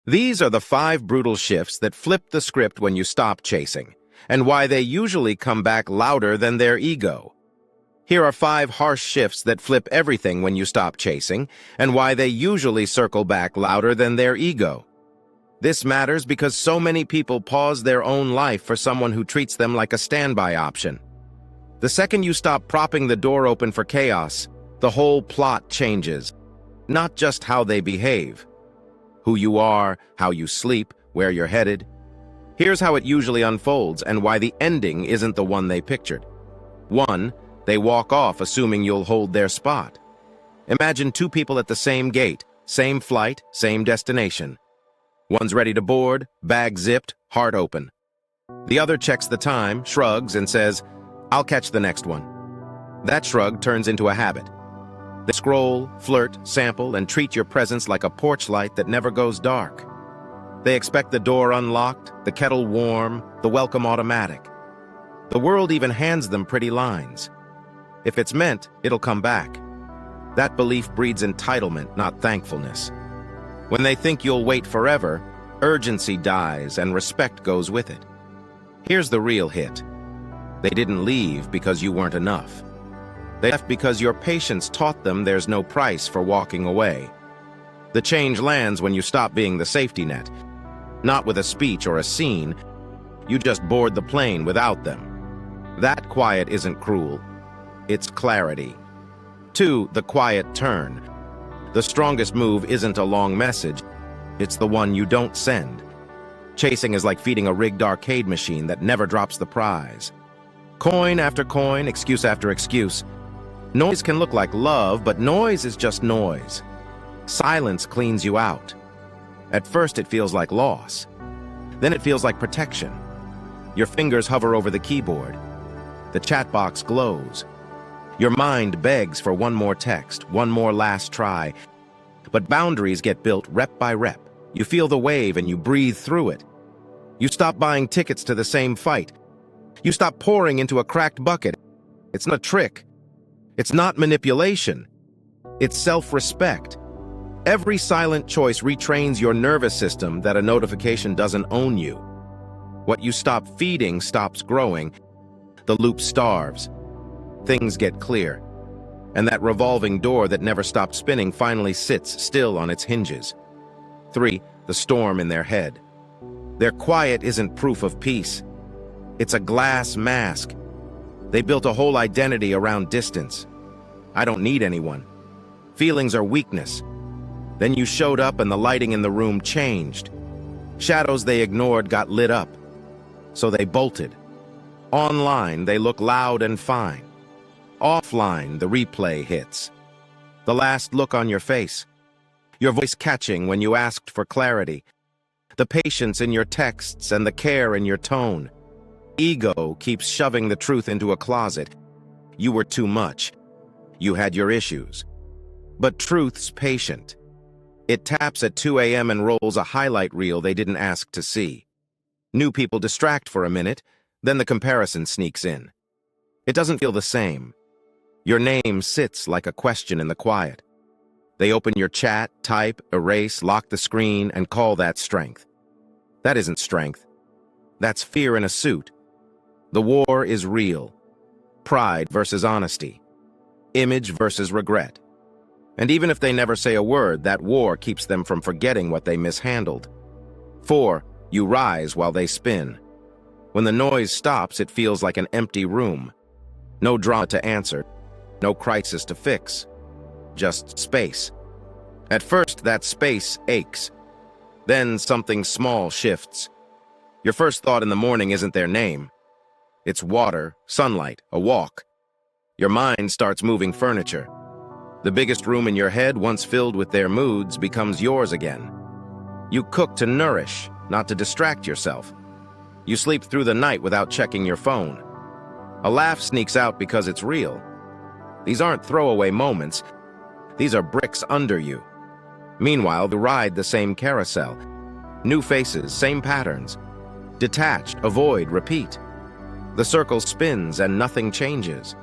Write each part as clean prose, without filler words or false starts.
These are the 5 brutal shifts that flip the script when you stop chasing, and why they usually come back louder than their ego. Here are 5 harsh shifts that flip everything when you stop chasing, and why they usually circle back louder than their ego. This matters because so many people pause their own life for someone who treats them like a standby option. The second you stop propping the door open for chaos, the whole plot changes. Not just how they behave. Who you are, how you sleep, where you're headed. Here's how it usually unfolds and why the ending isn't the one they pictured. 1. They walk off assuming you'll hold their spot. Imagine 2 people at the same gate, same flight, same destination. One's ready to board, bag zipped, heart open. The other checks the time, shrugs, and says, "I'll catch the next one." That shrug turns into a habit. They scroll, flirt, sample, and treat your presence like a porch light that never goes dark. They expect the door unlocked, the kettle warm, the welcome automatic. The world even hands them pretty lines. If it's meant, it'll come back. That belief breeds entitlement, not thankfulness. When they think you'll wait forever, urgency dies and respect goes with it. Here's the real hit. They didn't leave because you weren't enough. They left because your patience taught them there's no price for walking away. The change lands when you stop being the safety net. Not with a speech or a scene, you just board the plane without them. That quiet isn't cruel, it's clarity. 2. The quiet turn. The strongest move isn't a long message, it's the one you don't send. Chasing is like feeding a rigged arcade machine that never drops the prize. Coin after coin, excuse after excuse. Noise can look like love, but noise is just noise. Silence cleans you out. At first it feels like loss. Then it feels like protection. Your fingers hover over the keyboard. The chat box glows. Your mind begs for one more text, one more last try. But boundaries get built rep by rep. You feel the wave and you breathe through it. You stop buying tickets to the same fight. You stop pouring into a cracked bucket. It's not a trick. It's not manipulation. It's self-respect. Every silent choice retrains your nervous system that a notification doesn't own you. What you stop feeding stops growing. The loop starves. Things get clear. And that revolving door that never stopped spinning finally sits still on its hinges. 3. The storm in their head. Their quiet isn't proof of peace. It's a glass mask. They built a whole identity around distance. I don't need anyone. Feelings are weakness. Then you showed up and the lighting in the room changed. Shadows they ignored got lit up. So they bolted. Online, they look loud and fine. Offline, the replay hits. The last look on your face. Your voice catching when you asked for clarity. The patience in your texts and the care in your tone. Ego keeps shoving the truth into a closet. You were too much. You had your issues. But truth's patient. It taps at 2 a.m. and rolls a highlight reel they didn't ask to see. New people distract for a minute, then the comparison sneaks in. It doesn't feel the same. Your name sits like a question in the quiet. They open your chat, type, erase, lock the screen, and call that strength. That isn't strength. That's fear in a suit. The war is real. Pride versus honesty. Image versus regret. And even if they never say a word, that war keeps them from forgetting what they mishandled. 4. You rise while they spin. When the noise stops, it feels like an empty room. No drama to answer. No crisis to fix. Just space. At first, that space aches. Then something small shifts. Your first thought in the morning isn't their name. It's water, sunlight, a walk. Your mind starts moving furniture. The biggest room in your head, once filled with their moods, becomes yours again. You cook to nourish, not to distract yourself. You sleep through the night without checking your phone. A laugh sneaks out because it's real. These aren't throwaway moments. These are bricks under you. Meanwhile, you ride the same carousel. New faces, same patterns. Detached, avoid, repeat. The circle spins and nothing changes.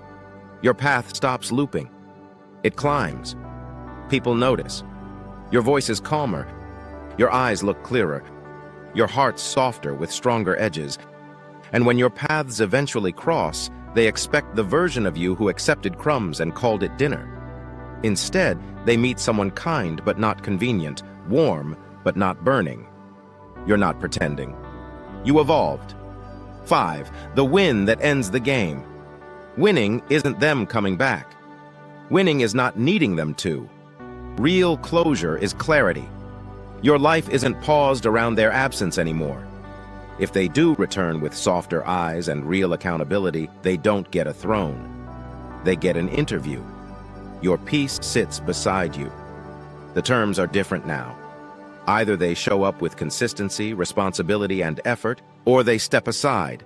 Your path stops looping. It climbs. People notice. Your voice is calmer. Your eyes look clearer, your heart softer with stronger edges, and when your paths eventually cross, they expect the version of you who accepted crumbs and called it dinner. Instead, they meet someone kind but not convenient, warm but not burning. You're not pretending. You evolved. 5. The win that ends the game. Winning isn't them coming back. Winning is not needing them to. Real closure is clarity. Your life isn't paused around their absence anymore. If they do return with softer eyes and real accountability, they don't get a throne. They get an interview. Your peace sits beside you. The terms are different now. Either they show up with consistency, responsibility, and effort, or they step aside.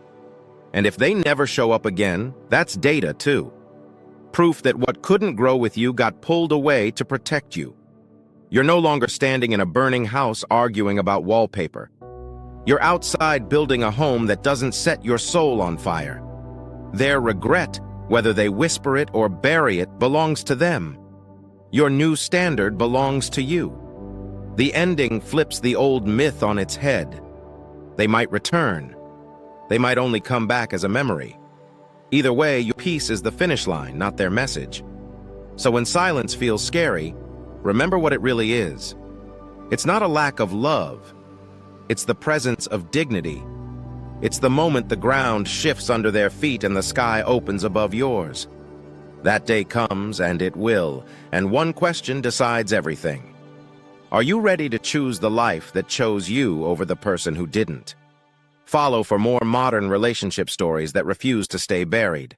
And if they never show up again, that's data too. Proof that what couldn't grow with you got pulled away to protect you. You're no longer standing in a burning house arguing about wallpaper. You're outside building a home that doesn't set your soul on fire. Their regret, whether they whisper it or bury it, belongs to them. Your new standard belongs to you. The ending flips the old myth on its head. They might return. They might only come back as a memory. Either way, your peace is the finish line, not their message. So when silence feels scary, remember what it really is. It's not a lack of love. It's the presence of dignity. It's the moment the ground shifts under their feet and the sky opens above yours. That day comes, and it will, and one question decides everything. Are you ready to choose the life that chose you over the person who didn't? Follow for more modern relationship stories that refuse to stay buried.